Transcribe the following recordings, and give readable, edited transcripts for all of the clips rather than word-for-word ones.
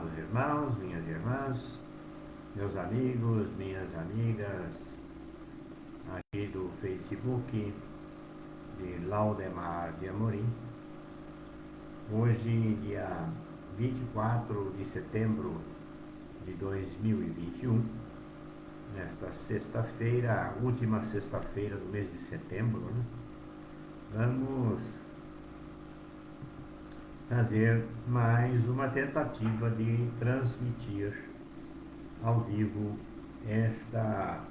amados irmãos, minhas irmãs, meus amigos, minhas amigas, aqui do Facebook de Laudemar de Amorim. Hoje, dia 24 de setembro de 2021, nesta sexta-feira, última sexta-feira do mês de setembro, né? Vamos fazer mais uma tentativa de transmitir ao vivo esta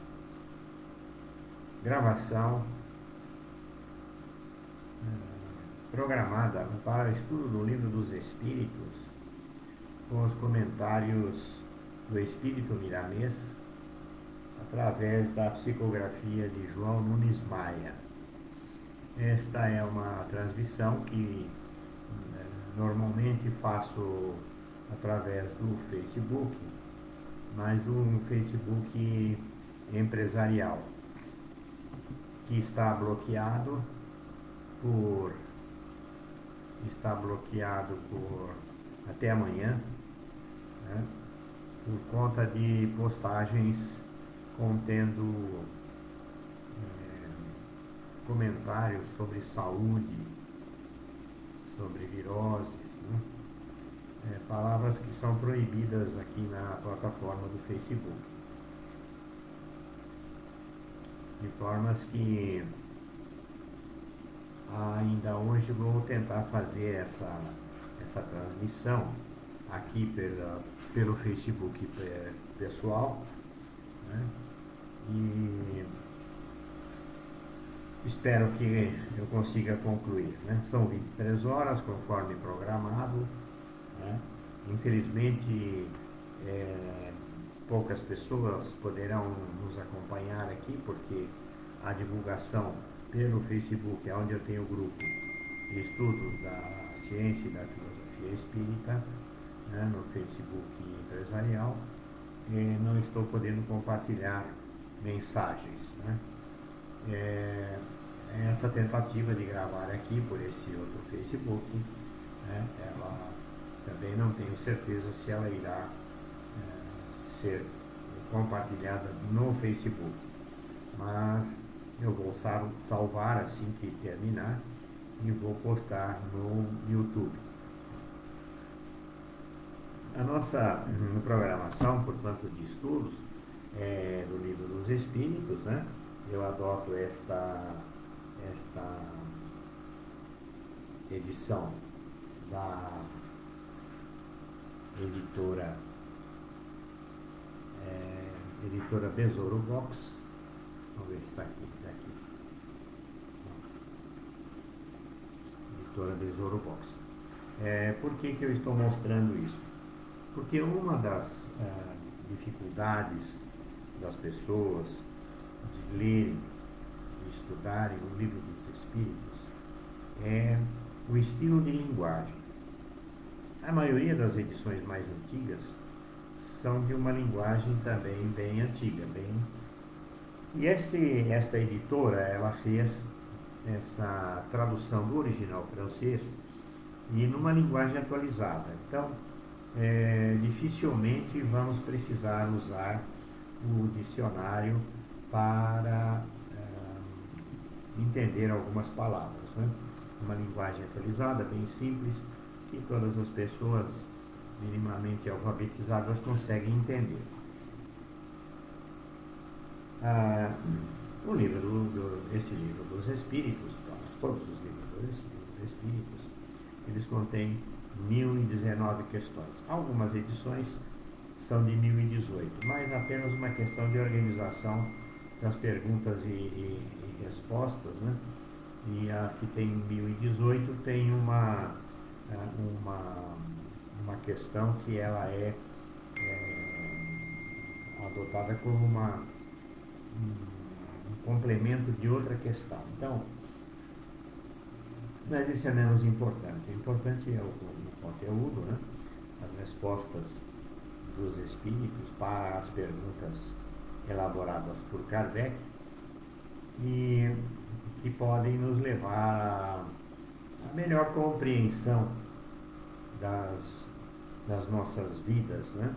gravação programada para o estudo do Livro dos Espíritos, com os comentários do Espírito Miramês, através da psicografia de João Nunes Maia. Esta é uma transmissão que normalmente faço através do Facebook, mas do Facebook empresarial, que está bloqueado por até amanhã, né, por conta de postagens contendo comentários sobre saúde, sobre viroses, né? Palavras que são proibidas aqui na plataforma do Facebook. De formas que ainda hoje vou tentar fazer essa transmissão aqui pelo Facebook pessoal, né? E espero que eu consiga concluir, né? São 23 horas, conforme programado, né? Infelizmente, poucas pessoas poderão nos acompanhar aqui, porque a divulgação pelo Facebook, onde eu tenho o grupo de estudo da ciência e da filosofia espírita, né, no Facebook empresarial, não estou podendo compartilhar mensagens, né? Essa tentativa de gravar aqui por esse outro Facebook, né, ela também não tenho certeza se ela irá ser compartilhada no Facebook, mas eu vou salvar assim que terminar e vou postar no YouTube. A nossa programação, portanto, de estudos do Livro dos Espíritos, né? Eu adoto esta edição da editora Besouro Box. Vamos ver se está aqui. Editora Besouro Box. Por que eu estou mostrando isso? Porque uma das dificuldades das pessoas de lerem, de estudarem o Livro dos Espíritos é o estilo de linguagem. A maioria das edições mais antigas são de uma linguagem também bem antiga, E esta editora, ela fez essa tradução do original francês e numa linguagem atualizada. Então, dificilmente vamos precisar usar o dicionário para entender algumas palavras, né? Uma linguagem atualizada, bem simples, que todas as pessoas minimamente alfabetizadas conseguem entender. Esse livro dos Espíritos, todos os livros dos Espíritos, eles contêm 1019 questões. Algumas edições são de 1018, mas apenas uma questão de organização das perguntas e respostas, né? E a que tem 1018 tem uma questão que ela é adotada como um complemento de outra questão. Então, mas isso é menos importante. O importante é o conteúdo, né? As respostas dos espíritos para as perguntas elaboradas por Kardec e que podem nos levar a melhor compreensão das nossas vidas, né?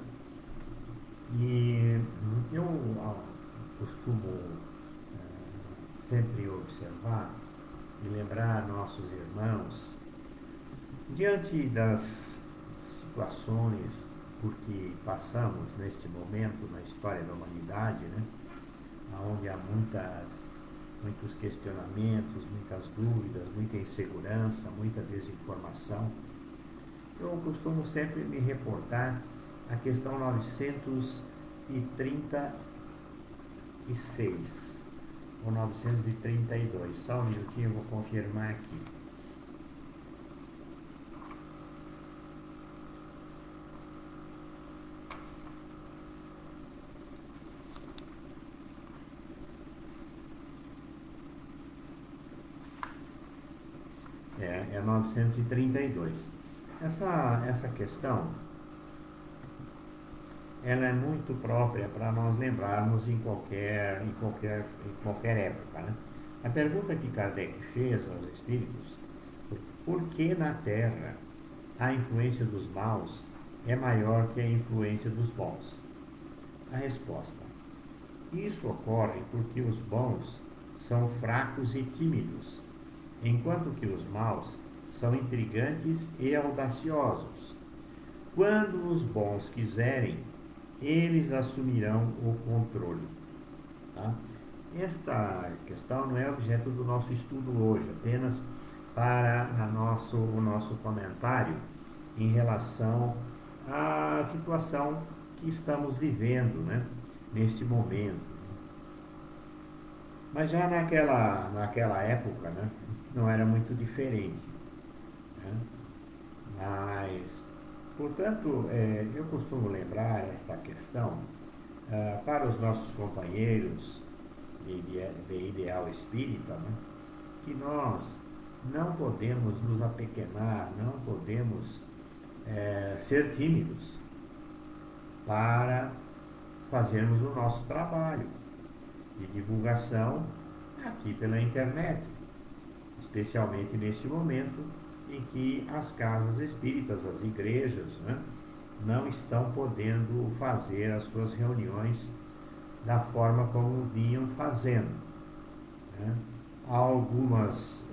E eu costumo sempre observar e lembrar nossos irmãos diante das situações por que passamos neste momento na história da humanidade, né? Onde há muitos questionamentos, muitas dúvidas, muita insegurança, muita desinformação. Eu costumo sempre me reportar à questão 936 ou 932. Só um minutinho, eu vou confirmar aqui. É 932. Essa questão, ela é muito própria para nós lembrarmos em qualquer época, né? A pergunta que Kardec fez aos espíritos, por que na Terra a influência dos maus é maior que a influência dos bons? A resposta: isso ocorre porque os bons são fracos e tímidos, enquanto que os maus são intrigantes e audaciosos. Quando os bons quiserem, eles assumirão o controle. Tá? Esta questão não é objeto do nosso estudo hoje, apenas para o nosso comentário em relação à situação que estamos vivendo, né, neste momento. Mas já naquela época, né, não era muito diferente. Né? Mas, portanto, eu costumo lembrar esta questão para os nossos companheiros de ideal espírita, né, que nós não podemos nos apequenar, não podemos ser tímidos para fazermos o nosso trabalho de divulgação aqui pela internet, especialmente neste momento em que as casas espíritas, as igrejas, né, não estão podendo fazer as suas reuniões da forma como vinham fazendo. Né? Há algumas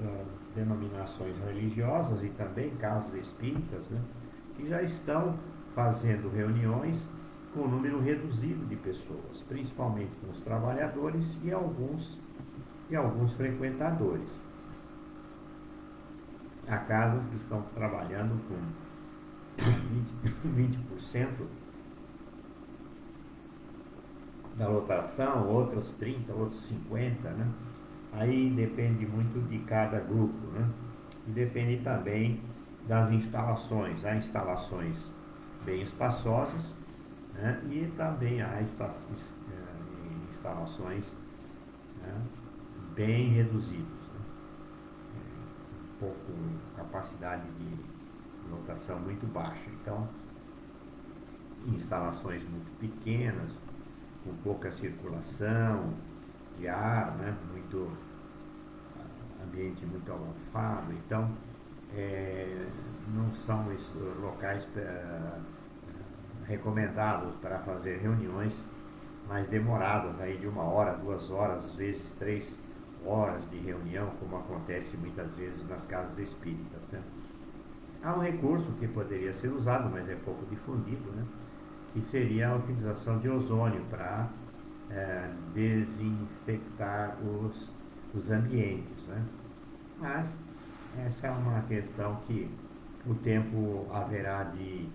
denominações religiosas e também casas espíritas, né, que já estão fazendo reuniões com um número reduzido de pessoas, principalmente com os trabalhadores e alguns frequentadores. Há casas que estão trabalhando com 20% da lotação, outras 30%, outros 50%, né? Aí depende muito de cada grupo, né? E depende também das instalações. Há instalações bem espaçosas, né? E também há instalações, né, bem reduzidas, né? Pouco capacidade de lotação muito baixa. Então, instalações muito pequenas, com pouca circulação de ar, né? Ambiente muito abafado. Então, não são locais recomendados para fazer reuniões mais demoradas, aí de 1 hora, 2 horas, às vezes 3 horas de reunião, como acontece muitas vezes nas casas espíritas, né? Há um recurso que poderia ser usado, mas é pouco difundido, né? Que seria a utilização de ozônio para desinfectar os ambientes, né? Mas essa é uma questão que o tempo haverá de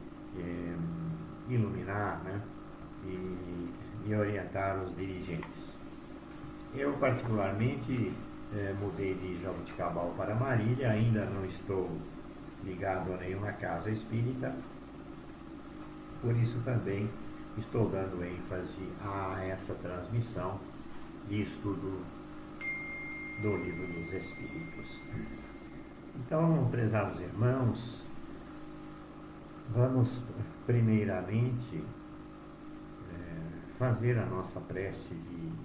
iluminar, né, e orientar os dirigentes. Eu, particularmente, mudei de Jaboticabal para Marília, ainda não estou ligado a nenhuma casa espírita, por isso também estou dando ênfase a essa transmissão de estudo do Livro dos Espíritos. Então, prezados irmãos, vamos primeiramente fazer a nossa prece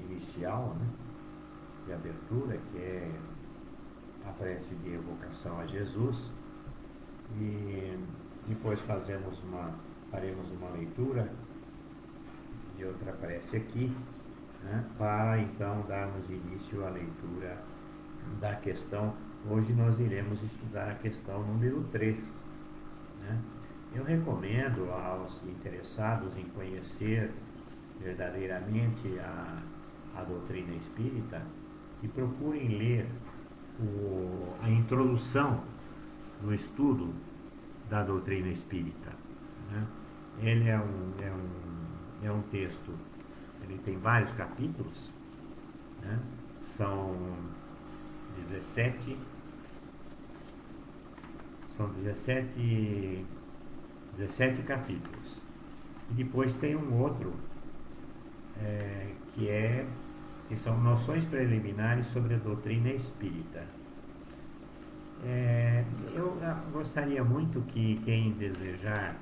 inicial, né, de abertura, que é a prece de evocação a Jesus, e depois fazemos uma faremos uma leitura de outra prece aqui, né, para então darmos início à leitura da questão. Hoje nós iremos estudar a questão número 3. Né? Eu recomendo aos interessados em conhecer verdadeiramente a doutrina espírita que procurem ler a introdução no estudo da doutrina espírita. Né? Ele é um texto, ele tem vários capítulos, né? São 17 capítulos. E depois tem um outro que são noções preliminares sobre a doutrina espírita. Eu gostaria muito que quem desejar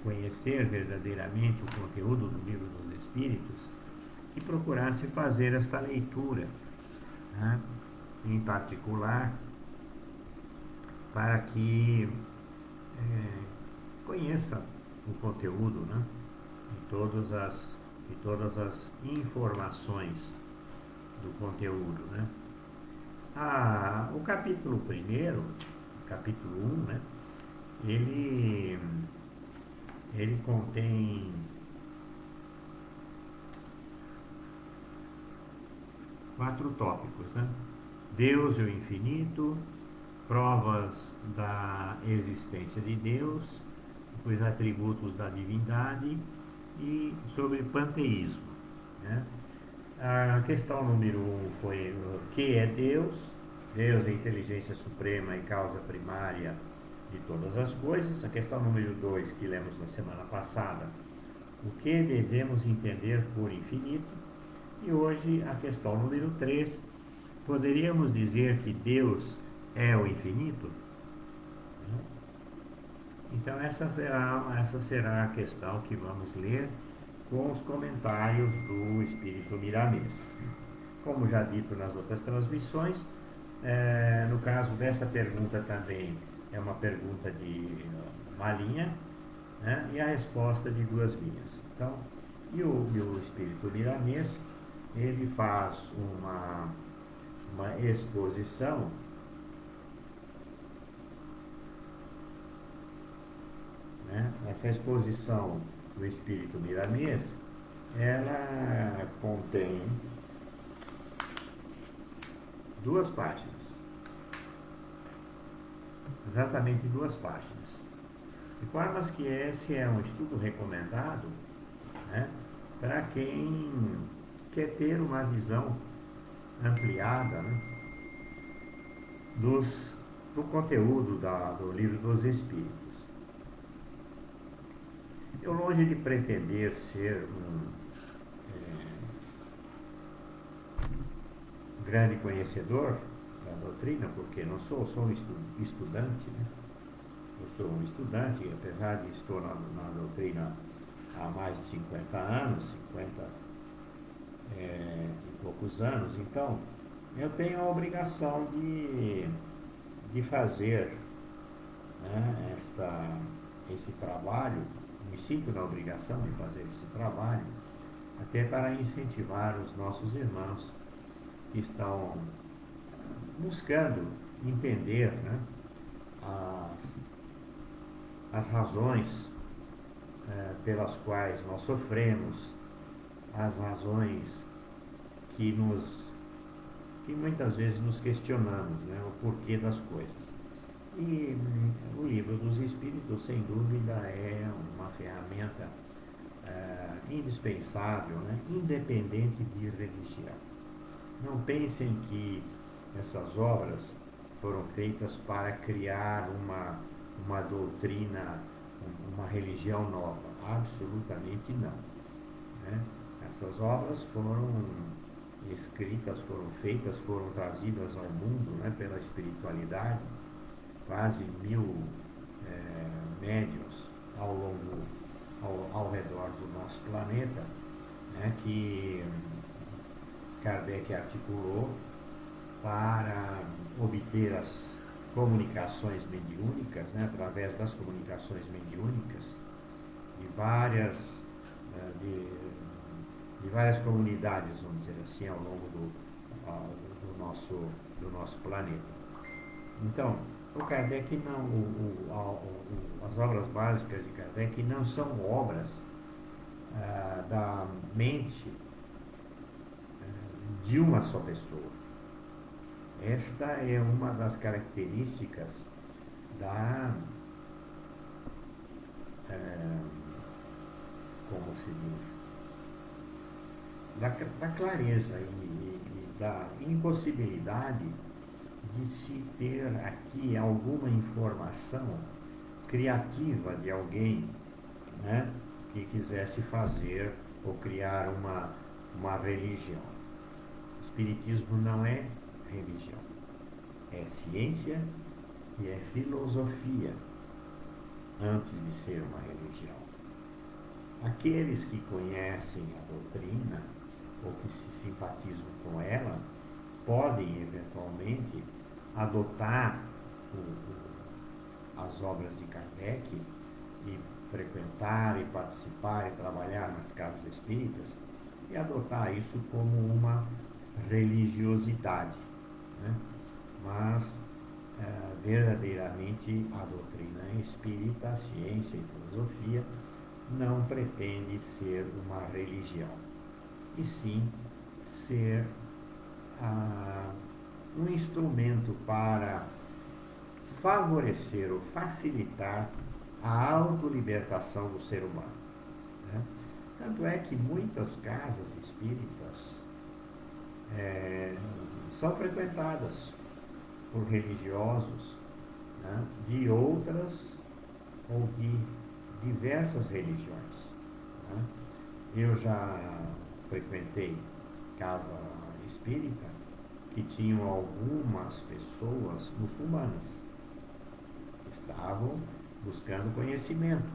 conhecer verdadeiramente o conteúdo do Livro dos Espíritos, que procurasse fazer esta leitura, né, em particular, para que conheça o conteúdo, né, de todas as informações do conteúdo, né. O capítulo 1º, capítulo 1, né, ele contém 4 tópicos, né? Deus e o infinito, provas da existência de Deus, os atributos da divindade e sobre panteísmo, né? A questão número 1 foi o que é Deus. Deus é a inteligência suprema e causa primária de todas as coisas. A questão número 2, que lemos na semana passada, o que devemos entender por infinito. E hoje a questão número 3, poderíamos dizer que Deus é o infinito? Então essa será a questão que vamos ler com os comentários do Espírito Miramês. Como já dito nas outras transmissões, no caso dessa pergunta também é uma pergunta de uma linha, né, e a resposta de 2 linhas. Então, e o Espírito Miramês, ele faz uma exposição, né? Essa exposição do Espírito Miramês, ela contém 2 páginas, exatamente 2 páginas, de formas que esse é um estudo recomendado, né, para quem quer ter uma visão ampliada, né, do conteúdo do Livro dos Espíritos. Eu, longe de pretender ser um grande conhecedor da doutrina, porque não sou um estudante, né? Eu sou um estudante, apesar de estar na doutrina há mais de 50 anos, 50 e poucos anos, então eu tenho a obrigação de fazer, né, esse trabalho. Me sinto na obrigação de fazer esse trabalho, até para incentivar os nossos irmãos que estão buscando entender, né, as razões pelas quais nós sofremos, as razões que muitas vezes nos questionamos, né, o porquê das coisas. E o Livro dos Espíritos, sem dúvida, é uma ferramenta indispensável, né, independente de religião. Não pensem que essas obras foram feitas para criar uma doutrina, uma religião nova. Absolutamente não, né? Essas obras foram escritas, foram feitas, foram trazidas ao mundo, né, pela espiritualidade, quase 1000 médiuns ao redor do nosso planeta, né, que Kardec articulou para obter as comunicações mediúnicas, né, através das comunicações mediúnicas, várias, de várias comunidades, vamos dizer assim, ao longo do nosso planeta. Então, o Kardec não, as obras básicas de Kardec não são obras da mente de uma só pessoa. Esta é uma das características como se diz, da clareza e da impossibilidade de se ter aqui alguma informação criativa de alguém, né, que quisesse fazer ou criar uma religião. O Espiritismo não é religião, é ciência e é filosofia, antes de ser uma religião. Aqueles que conhecem a doutrina ou que se simpatizam com ela podem eventualmente adotar as obras de Kardec e frequentar e participar e trabalhar nas casas espíritas e adotar isso como uma religiosidade, né? Mas verdadeiramente a doutrina espírita, a ciência e a filosofia não pretende ser uma religião, e sim ser um instrumento para favorecer ou facilitar a autolibertação do ser humano, né? Tanto é que muitas casas espíritas são frequentadas por religiosos, né, de outras ou de diversas religiões, né? Eu já frequentei casa espírita que tinham algumas pessoas muçulmanas que estavam buscando conhecimento,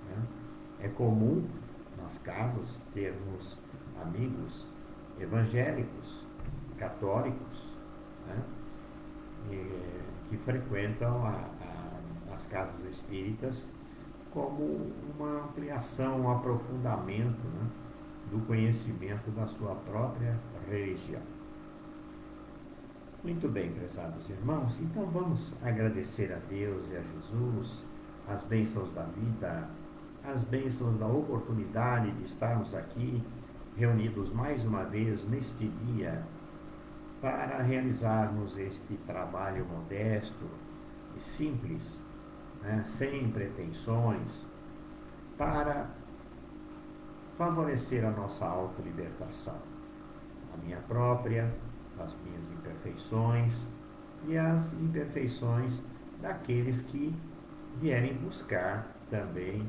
né? É comum nas casas termos amigos evangélicos, católicos, né, que frequentam as casas espíritas como uma ampliação, um aprofundamento, né, do conhecimento da sua própria religião. Muito bem, prezados irmãos, então vamos agradecer a Deus e a Jesus as bênçãos da vida, as bênçãos da oportunidade de estarmos aqui reunidos mais uma vez neste dia para realizarmos este trabalho modesto e simples, né, sem pretensões, para favorecer a nossa autolibertação, a minha própria, as minhas imperfeições e as imperfeições daqueles que vierem buscar também,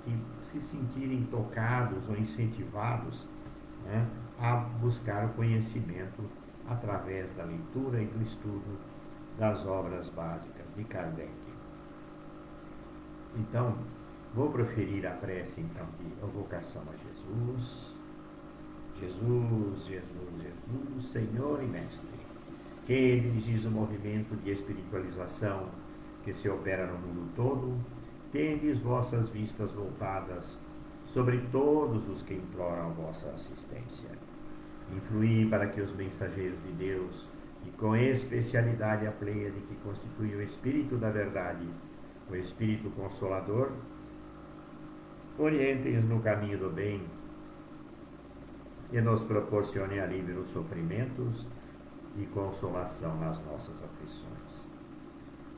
que se sentirem tocados ou incentivados, né, a buscar o conhecimento através da leitura e do estudo das obras básicas de Kardec. Então, vou proferir a prece então de evocação a Jesus. Jesus, Jesus, Jesus, Senhor e Mestre, que dirigis o movimento de espiritualização que se opera no mundo todo, tendes vossas vistas voltadas sobre todos os que imploram vossa assistência. Influí para que os mensageiros de Deus, e com especialidade a pleiade que constitui o Espírito da Verdade, o Espírito Consolador, orientem-nos no caminho do bem e nos proporcione alívio nos sofrimentos e consolação nas nossas aflições.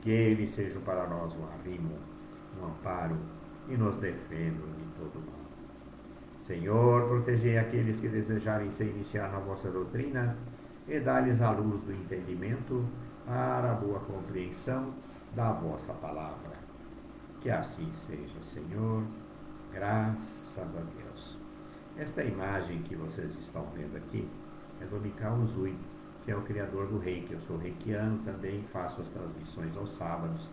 Que eles sejam para nós um arrimo, um amparo e nos defendam de todo mal. Senhor, protegei aqueles que desejarem se iniciar na vossa doutrina e dá-lhes a luz do entendimento para a boa compreensão da vossa palavra. Que assim seja, Senhor, graças a Deus. Esta imagem que vocês estão vendo aqui é do Mikao Usui, que é o criador do Reiki. Eu sou reikiano, também faço as transmissões aos sábados,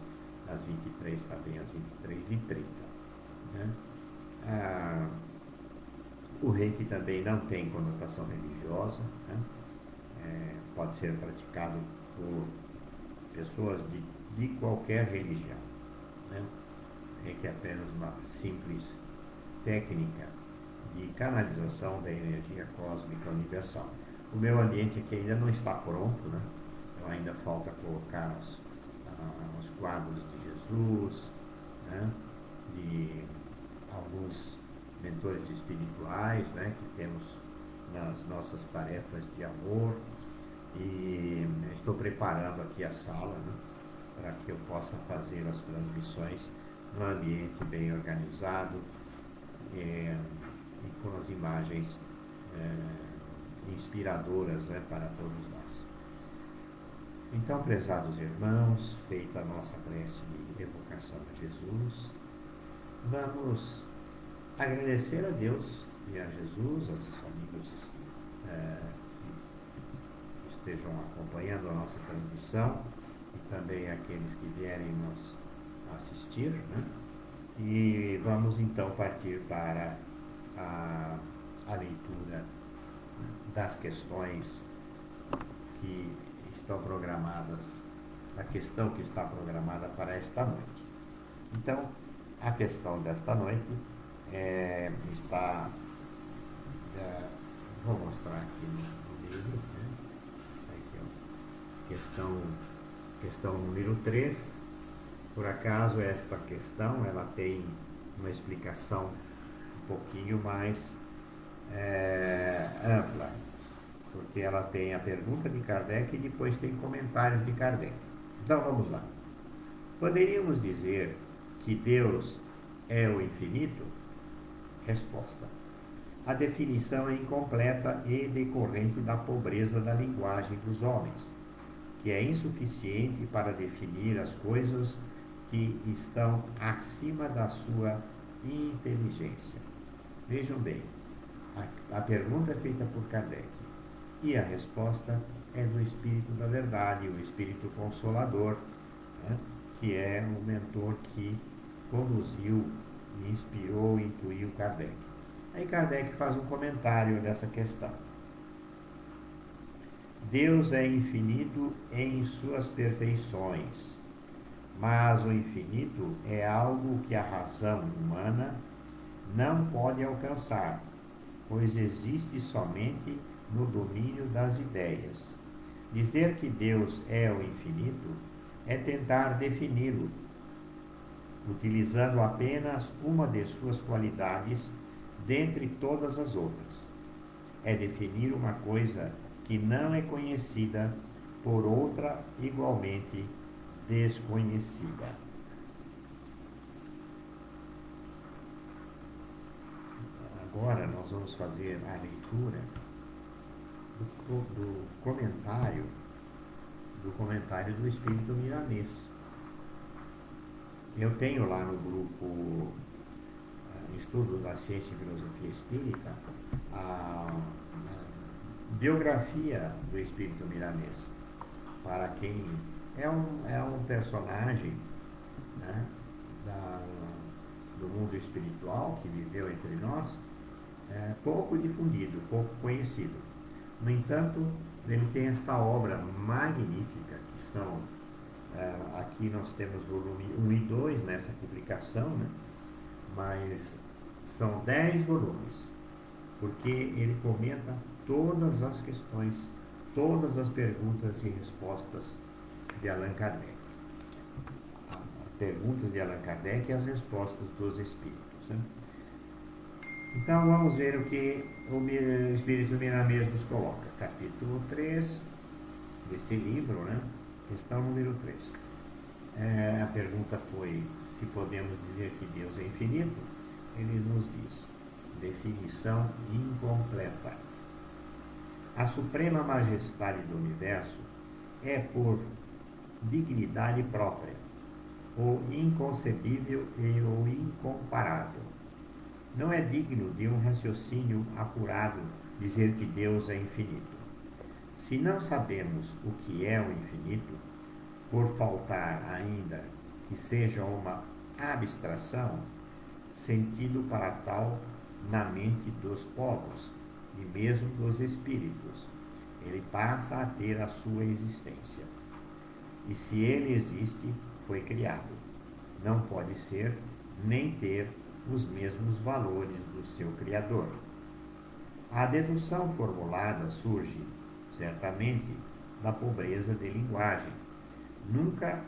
às 23, também às 23h30. Né? O Reiki também não tem conotação religiosa, né? Pode ser praticado por pessoas de qualquer religião, né? que é apenas uma simples técnica de canalização da energia cósmica universal. O meu ambiente aqui ainda não está pronto, né? Então ainda falta colocar os quadros de Jesus, né? De alguns mentores espirituais, né? Que temos nas nossas tarefas de amor, e estou preparando aqui a sala, né? Para que eu possa fazer as transmissões num ambiente bem organizado, e com as imagens inspiradoras, né, para todos nós. Então, prezados irmãos, feita a nossa prece de evocação a Jesus, vamos agradecer a Deus e a Jesus, aos amigos que estejam acompanhando a nossa transmissão, e também aqueles que vierem nos assistir, né? E vamos então partir para a leitura das questões que estão programadas, a questão que está programada para esta noite. Então, a questão desta noite está, vou mostrar aqui no livro, né? Aqui, ó, questão número 3. Por acaso esta questão ela tem uma explicação um pouquinho mais ampla, porque ela tem a pergunta de Kardec e depois tem comentários de Kardec. Então vamos lá. Poderíamos dizer que Deus é o infinito? Resposta. A definição é incompleta e decorrente da pobreza da linguagem dos homens, que é insuficiente para definir as coisas que estão acima da sua inteligência. Vejam bem, a pergunta é feita por Kardec e a resposta é do Espírito da Verdade, o Espírito Consolador, né, que é o mentor que conduziu, inspirou, intuiu Kardec. Aí Kardec faz um comentário dessa questão. Deus é infinito em suas perfeições, mas o infinito é algo que a razão humana não pode alcançar, pois existe somente no domínio das ideias. Dizer que Deus é o infinito é tentar defini-lo, utilizando apenas uma de suas qualidades dentre todas as outras. É definir uma coisa que não é conhecida por outra igualmente desconhecida. Agora nós vamos fazer a leitura do comentário do Espírito Milanês. Eu tenho lá no grupo Estudo da Ciência e Filosofia Espírita a biografia do Espírito Milanês, para quem é um personagem, né, do mundo espiritual que viveu entre nós, pouco difundido, pouco conhecido. No entanto, ele tem esta obra magnífica, que são, aqui nós temos volume 1 e 2 nessa publicação, né, mas são 10 volumes, porque ele comenta todas as questões, todas as perguntas e respostas de Allan Kardec. Perguntas de Allan Kardec e as respostas dos Espíritos, né? Então vamos ver o que o Espírito Milanês nos coloca. Capítulo 3 deste livro, né? Questão número 3. A pergunta foi se podemos dizer que Deus é infinito. Ele nos diz: definição incompleta. A suprema majestade do universo é, por dignidade própria, o inconcebível e o incomparável. Não é digno de um raciocínio apurado dizer que Deus é infinito. Se não sabemos o que é o infinito, por faltar ainda que seja uma abstração, sentido para tal na mente dos povos e mesmo dos espíritos, ele passa a ter a sua existência. E se ele existe, foi criado. Não pode ser nem ter os mesmos valores do seu Criador. A dedução formulada surge, certamente, da pobreza de linguagem, nunca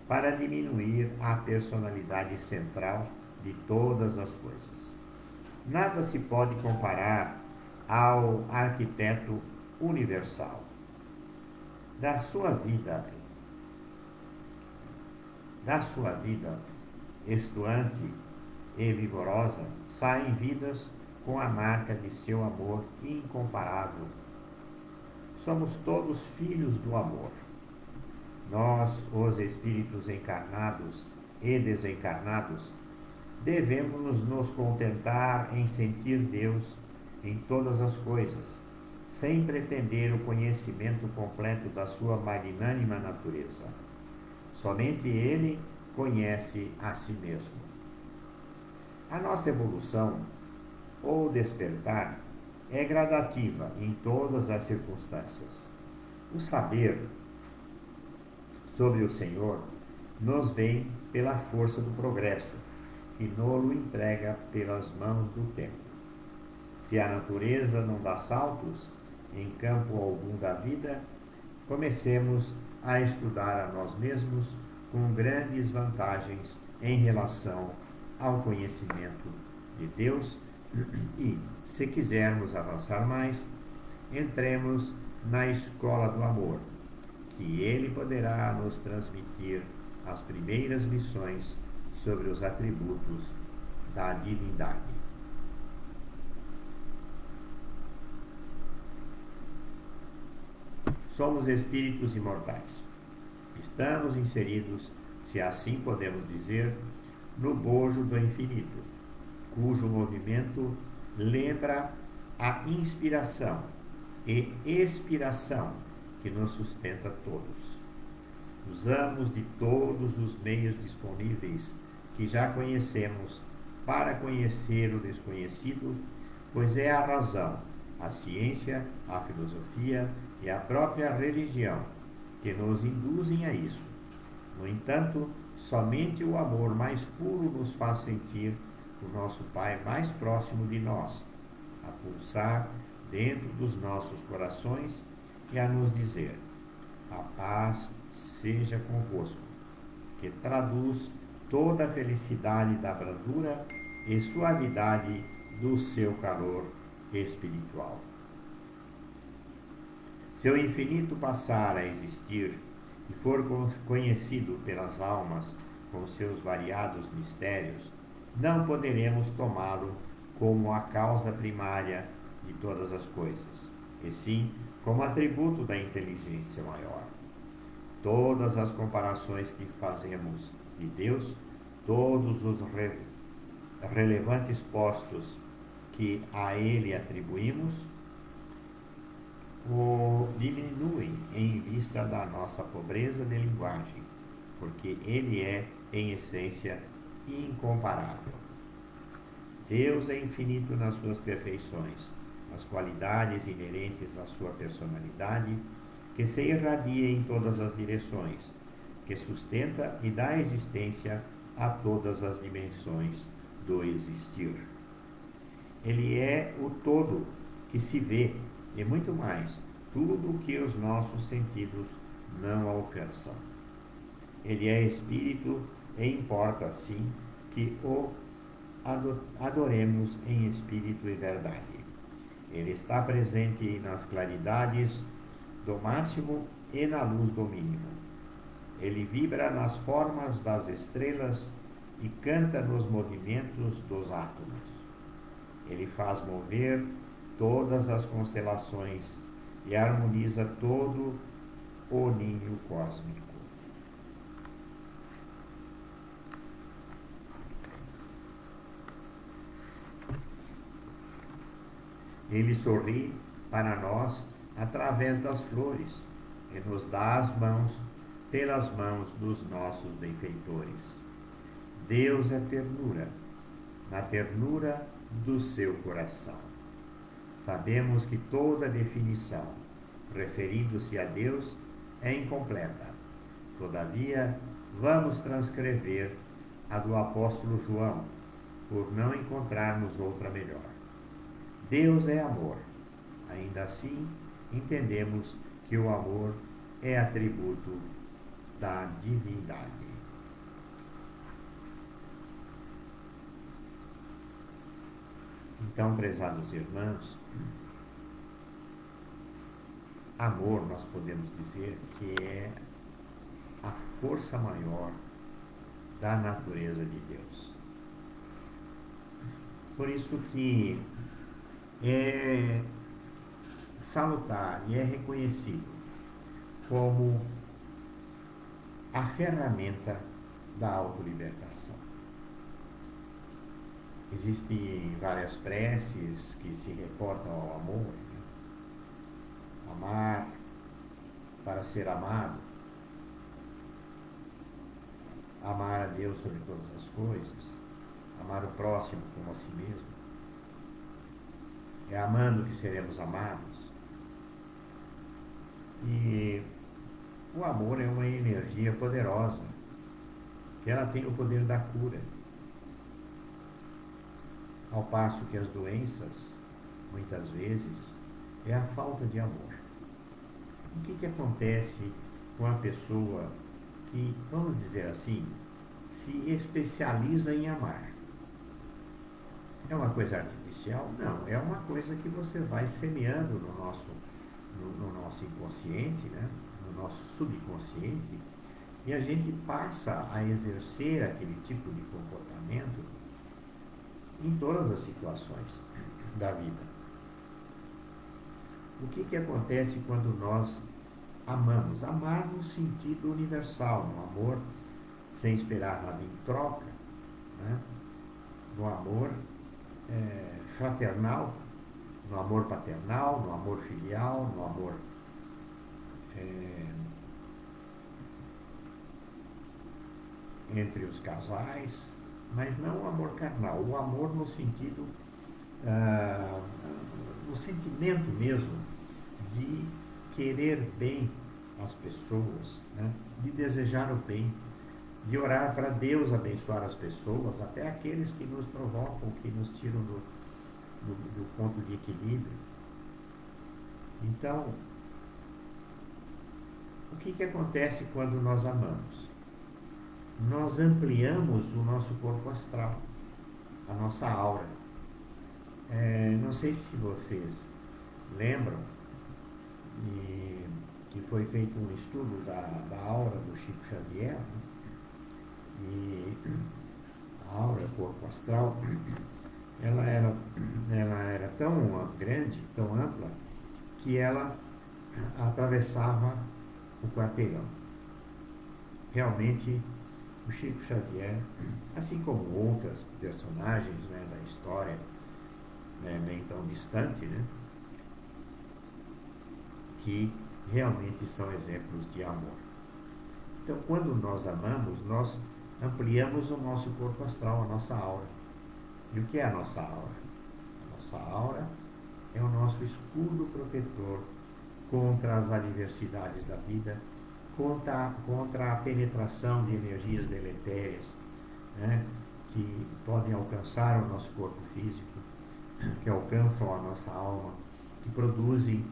para diminuir a personalidade central de todas as coisas. Nada se pode comparar ao arquiteto universal. Da sua vida estuante e vigorosa, saem vidas com a marca de seu amor incomparável. Somos todos filhos do amor. Nós, os espíritos encarnados e desencarnados, devemos nos contentar em sentir Deus em todas as coisas, sem pretender o conhecimento completo da sua magnânima natureza. Somente Ele conhece a si mesmo. A nossa evolução, ou despertar, é gradativa em todas as circunstâncias. O saber sobre o Senhor nos vem pela força do progresso, que nos entrega pelas mãos do tempo. Se a natureza não dá saltos em campo algum da vida, comecemos a estudar a nós mesmos com grandes vantagens em relação ao conhecimento de Deus e, se quisermos avançar mais, entremos na escola do amor, que Ele poderá nos transmitir as primeiras lições sobre os atributos da divindade. Somos espíritos imortais. Estamos inseridos, se assim podemos dizer, no bojo do infinito, cujo movimento lembra a inspiração e expiração que nos sustenta todos. Usamos de todos os meios disponíveis que já conhecemos para conhecer o desconhecido, pois é a razão, a ciência, a filosofia e a própria religião que nos induzem a isso. No entanto, somente o amor mais puro nos faz sentir o nosso Pai mais próximo de nós, a pulsar dentro dos nossos corações e a nos dizer: a paz seja convosco, que traduz toda a felicidade da brandura e suavidade do seu calor espiritual. Se o infinito passar a existir e for conhecido pelas almas com seus variados mistérios, não poderemos tomá-lo como a causa primária de todas as coisas, e sim como atributo da inteligência maior. Todas as comparações que fazemos de Deus, todos os relevantes postos que a Ele atribuímos, o diminuem em vista da nossa pobreza de linguagem, porque Ele é, em essência, incomparável. Deus é infinito nas suas perfeições, as qualidades inerentes à sua personalidade, que se irradia em todas as direções, que sustenta e dá existência a todas as dimensões do existir. Ele é o todo que se vê e muito mais, tudo o que os nossos sentidos não alcançam. Ele é espírito e importa, sim, que o adoremos em espírito e verdade. Ele está presente nas claridades do máximo e na luz do mínimo. Ele vibra nas formas das estrelas e canta nos movimentos dos átomos. Ele faz mover todas as constelações e harmoniza todo o ninho cósmico. Ele sorri para nós através das flores e nos dá as mãos pelas mãos dos nossos benfeitores. Deus é ternura, na ternura do seu coração. Sabemos que toda definição, referindo-se a Deus, é incompleta. Todavia, vamos transcrever a do apóstolo João, por não encontrarmos outra melhor. Deus é amor. Ainda assim, entendemos que o amor é atributo da divindade. Então, prezados irmãos, amor nós podemos dizer que é a força maior da natureza de Deus. Por isso que é salutar e é reconhecido como a ferramenta da autolibertação. Existem várias preces que se reportam ao amor, né? Amar para ser amado, amar a Deus sobre todas as coisas, amar o próximo como a si mesmo. É amando que seremos amados. E o amor é uma energia poderosa, que ela tem o poder da cura. Ao passo que as doenças, muitas vezes, é a falta de amor. O que acontece com a pessoa que, vamos dizer assim, se especializa em amar? É uma coisa artificial? Não, é uma coisa que você vai semeando no nosso inconsciente, né? No nosso subconsciente, e a gente passa a exercer aquele tipo de comportamento em todas as situações da vida. O que acontece quando nós amamos? Amar no sentido universal, no amor sem esperar nada em troca, né? No amor fraternal, no amor paternal, no amor filial, no amor entre os casais, mas não o amor carnal, o amor no sentido, no sentimento mesmo de querer bem as pessoas, né? De desejar o bem, de orar para Deus abençoar as pessoas, até aqueles que nos provocam, que nos tiram do ponto de equilíbrio. Então, o que acontece quando nós amamos? Nós ampliamos o nosso corpo astral, a nossa aura. Não sei se vocês lembram que foi feito um estudo da aura do Chico Xavier, né? E a aura, corpo astral, ela era tão grande, tão ampla, que ela atravessava o quarteirão. Realmente, o Chico Xavier, assim como outras personagens, né, da história, né, nem tão distante, né, que realmente são exemplos de amor. Então, quando nós amamos, nós ampliamos o nosso corpo astral, a nossa aura. E o que é a nossa aura? A nossa aura é o nosso escudo protetor contra as adversidades da vida, contra a penetração de energias deletérias, né, que podem alcançar o nosso corpo físico, que alcançam a nossa alma, que produzem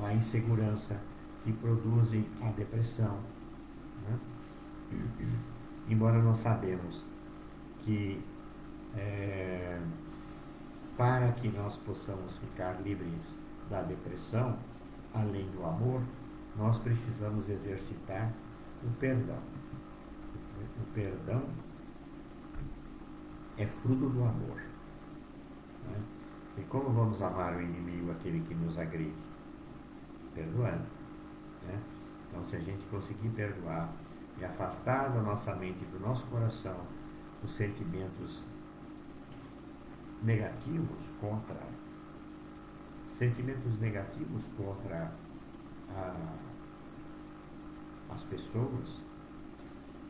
a insegurança, que produzem a depressão, né? Embora nós sabemos que para que nós possamos ficar livres da depressão, além do amor, nós precisamos exercitar o perdão. O perdão é fruto do amor, né? E como vamos amar o inimigo, aquele que nos agride? Perdoando, né? Então, se a gente conseguir perdoar e afastar da nossa mente, do nosso coração, os sentimentos negativos contra as pessoas,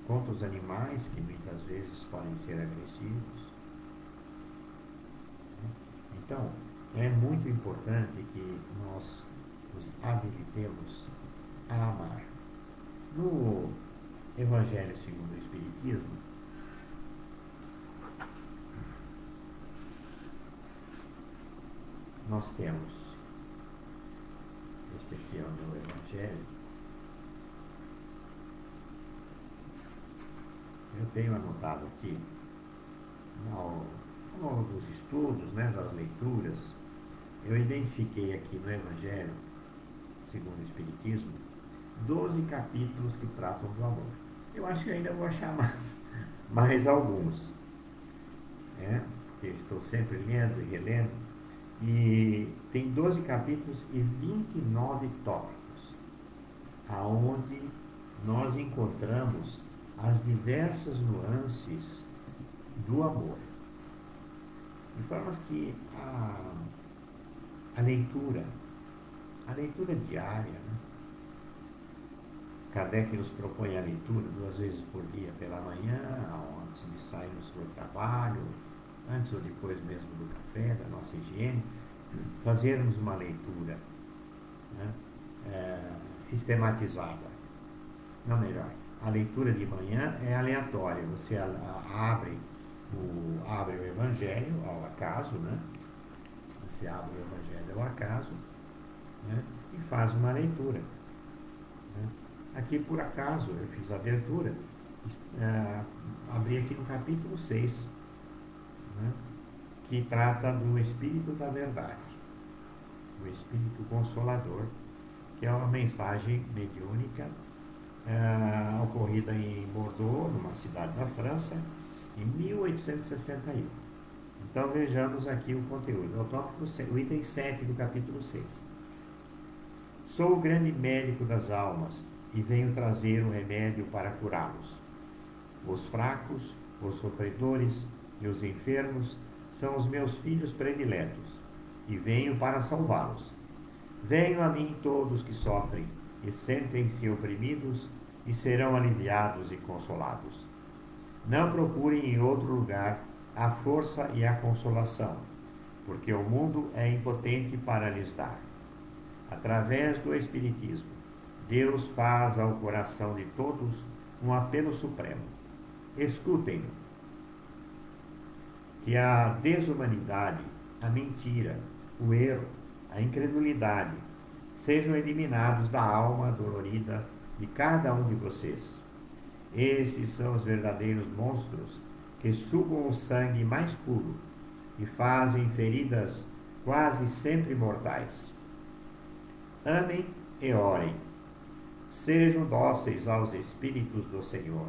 contra os animais, que muitas vezes podem ser agressivos. Então, é muito importante que nós nos habilitemos a amar. Evangelho segundo o Espiritismo, nós temos, este aqui é o meu Evangelho, eu tenho anotado aqui, ao longo dos estudos, né, das leituras, eu identifiquei aqui no Evangelho segundo o Espiritismo 12 capítulos que tratam do amor. Eu acho que ainda vou achar mais alguns, né, porque eu estou sempre lendo e relendo, e tem 12 capítulos e 29 tópicos, aonde nós encontramos as diversas nuances do amor. De formas que a leitura diária, né? Kardec nos propõe a leitura 2 vezes por dia, pela manhã, antes de sairmos para o trabalho, antes ou depois mesmo do café, da nossa higiene, fazermos uma leitura, né, sistematizada. Não, melhor, a leitura de manhã é aleatória, você abre o Evangelho ao acaso, né? Você abre o Evangelho ao acaso, né, e faz uma leitura, né? Aqui, por acaso, eu fiz a abertura, abri aqui no capítulo 6, né, que trata do Espírito da Verdade, o Espírito Consolador, que é uma mensagem mediúnica ocorrida em Bordeaux, numa cidade da França, em 1861. Então vejamos aqui o conteúdo. O item 7 do capítulo 6. Sou o grande médico das almas e venho trazer um remédio para curá-los. Os fracos, os sofredores e os enfermos são os meus filhos prediletos e venho para salvá-los. Venham a mim todos que sofrem e sentem-se oprimidos e serão aliviados e consolados. Não procurem em outro lugar a força e a consolação, porque o mundo é impotente para lhes dar. Através do Espiritismo, Deus faz ao coração de todos um apelo supremo. Escutem-no. Que a desumanidade, a mentira, o erro, a incredulidade sejam eliminados da alma dolorida de cada um de vocês. Esses são os verdadeiros monstros que sugam o sangue mais puro e fazem feridas quase sempre mortais. Amem e orem. Sejam dóceis aos Espíritos do Senhor.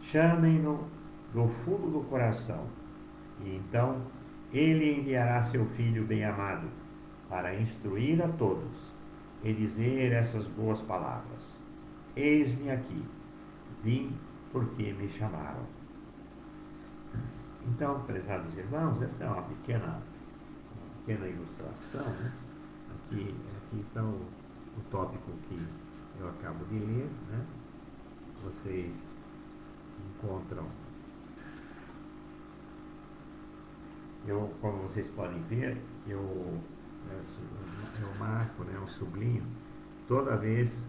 Chamem-no do fundo do coração, e então ele enviará seu Filho bem-amado para instruir a todos e dizer essas boas palavras. Eis-me aqui, vim porque me chamaram. Então, prezados irmãos, essa é uma pequena ilustração, né? Aqui está o tópico que eu acabo de ler, né? Vocês encontram, como vocês podem ver, eu marco, né, eu sublinho toda vez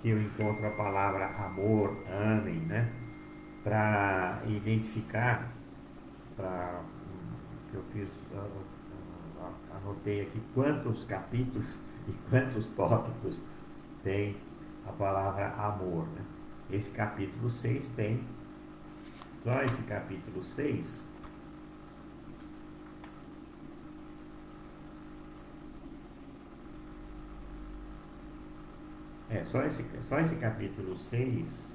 que eu encontro a palavra amor, amem, né, para identificar, que eu fiz, anotei aqui quantos capítulos e quantos tópicos tem a palavra amor, né? Esse capítulo 6 tem, só esse capítulo 6, só esse capítulo 6,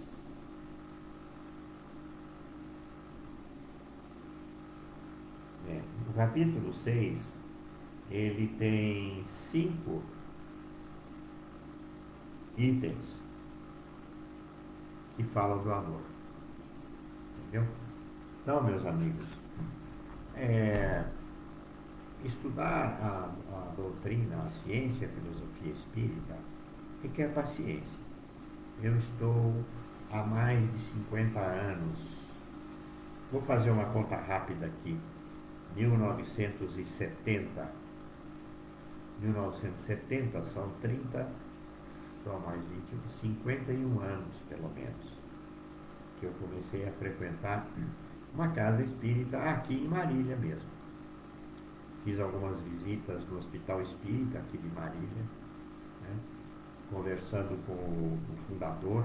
o capítulo 6, ele tem 5 itens que falam do amor. Entendeu? Então, meus amigos, estudar a doutrina, a ciência, a filosofia espírita requer paciência. Eu estou há mais de 50 anos, vou fazer uma conta rápida aqui, 1970 são só mais 51 anos, pelo menos, que eu comecei a frequentar uma casa espírita aqui em Marília mesmo. Fiz algumas visitas no Hospital Espírita aqui de Marília, né, conversando com o fundador,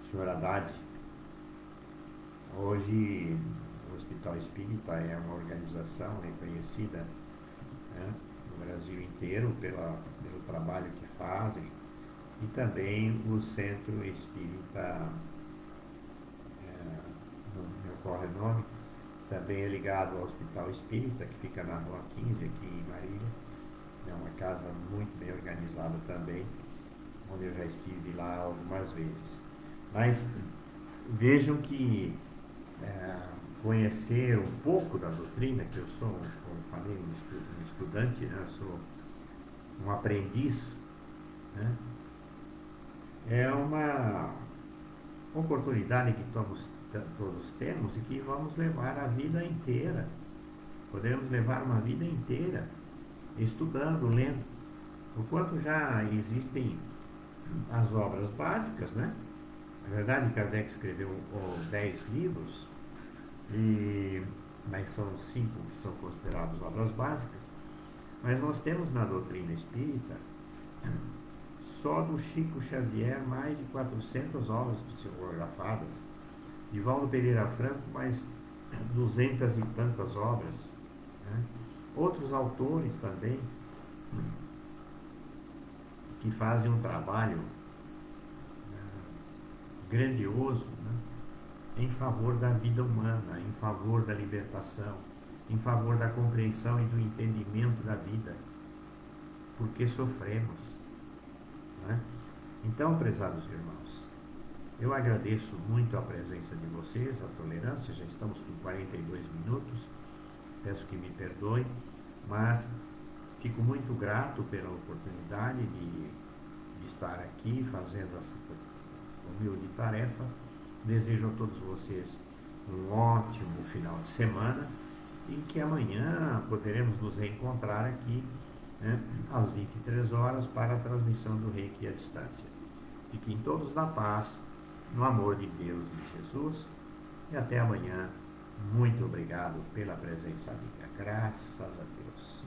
o Sr. Haddad. Hoje, o Hospital Espírita é uma organização reconhecida, né, no Brasil inteiro pelo trabalho que fazem, e também o Centro Espírita, não me ocorre o nome, também é ligado ao Hospital Espírita, que fica na Rua 15, aqui em Marília. É uma casa muito bem organizada também, onde eu já estive lá algumas vezes. Mas vejam que conhecer um pouco da doutrina, que eu sou, como falei, um estudante, né? Sou um aprendiz, né? É uma oportunidade que todos temos e que vamos levar a vida inteira. Podemos levar uma vida inteira estudando, lendo. O quanto já existem as obras básicas, né? Na verdade, Kardec escreveu 10 livros, mas são 5 que são considerados obras básicas. Mas nós temos na doutrina espírita, só do Chico Xavier, mais de 400 obras psicografadas. Divaldo Pereira Franco, mais 200 e tantas obras, né? Outros autores também, que fazem um trabalho grandioso, né, em favor da vida humana, em favor da libertação, em favor da compreensão e do entendimento da vida, porque sofremos, né? Então, prezados irmãos, eu agradeço muito a presença de vocês, a tolerância. Já estamos com 42 minutos, peço que me perdoem, mas fico muito grato pela oportunidade de estar aqui fazendo essa humilde tarefa. Desejo a todos vocês um ótimo final de semana e que amanhã poderemos nos reencontrar aqui, né, às 23 horas para a transmissão do Reiki à distância. Fiquem todos na paz, no amor de Deus e de Jesus, e até amanhã. Muito obrigado pela presença amiga. Graças a Deus.